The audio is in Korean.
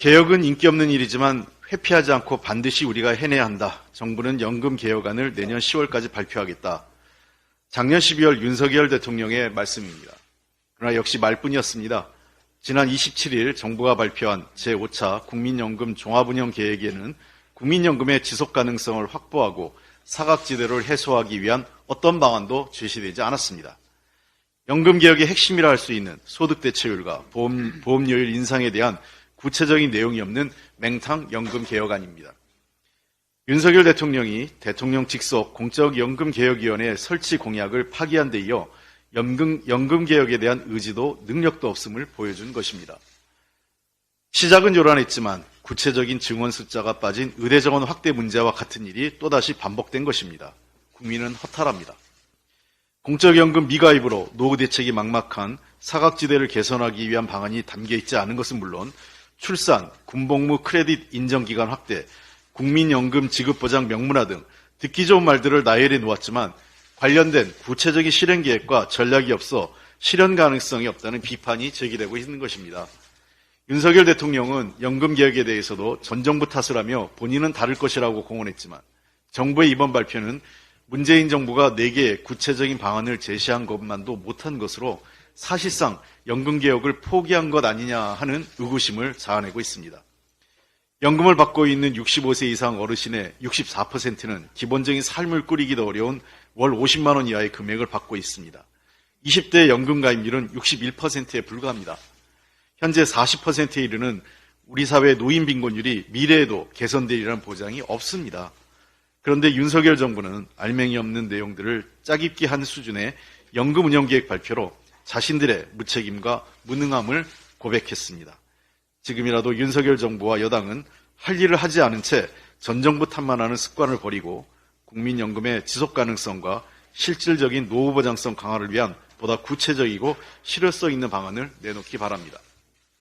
개혁은 인기 없는 일이지만 회피하지 않고 반드시 우리가 해내야 한다. 정부는 연금 개혁안을 내년 10월까지 발표하겠다. 작년 12월 윤석열 대통령의 말씀입니다. 그러나 역시 말뿐이었습니다. 지난 27일 정부가 발표한 제5차 국민연금 종합운영 계획에는 국민연금의 지속 가능성을 확보하고 사각지대를 해소하기 위한 어떤 방안도 제시되지 않았습니다. 연금 개혁의 핵심이라 할 수 있는 소득 대체율과 보험료율 인상에 대한 구체적인 내용이 없는 맹탕 연금 개혁안입니다. 윤석열 대통령이 대통령 직속 공적연금개혁위원회 설치 공약을 파기한 데 이어 연금 개혁에 대한 의지도 능력도 없음을 보여준 것입니다. 시작은 요란했지만 구체적인 증원 숫자가 빠진 의대 정원 확대 문제와 같은 일이 또다시 반복된 것입니다. 국민은 허탈합니다. 공적연금 미가입으로 노후 대책이 막막한 사각지대를 개선하기 위한 방안이 담겨있지 않은 것은 물론 출산, 군복무 크레딧 인정기간 확대, 국민연금 지급보장 명문화 등 듣기 좋은 말들을 나열해 놓았지만 관련된 구체적인 실행 계획과 전략이 없어 실현 가능성이 없다는 비판이 제기되고 있는 것입니다. 윤석열 대통령은 연금 개혁에 대해서도 전 정부 탓을 하며 본인은 다를 것이라고 공언했지만 정부의 이번 발표는 문재인 정부가 4개의 구체적인 방안을 제시한 것만도 못한 것으로 사실상 연금 개혁을 포기한 것 아니냐 하는 의구심을 자아내고 있습니다. 연금을 받고 있는 65세 이상 어르신의 64%는 기본적인 삶을 꾸리기도 어려운 월 50만 원 이하의 금액을 받고 있습니다. 20대 연금 가입률은 61%에 불과합니다. 현재 40%에 이르는 우리 사회의 노인 빈곤율이 미래에도 개선되리라는 보장이 없습니다. 그런데 윤석열 정부는 알맹이 없는 내용들을 짜깁기 한 수준의 연금 운영 계획 발표로 자신들의 무책임과 무능함을 고백했습니다. 지금이라도 윤석열 정부와 여당은 할 일을 하지 않은 채 전 정부 탓만하는 습관을 버리고 국민연금의 지속 가능성과 실질적인 노후 보장성 강화를 위한 보다 구체적이고 실효성 있는 방안을 내놓기 바랍니다.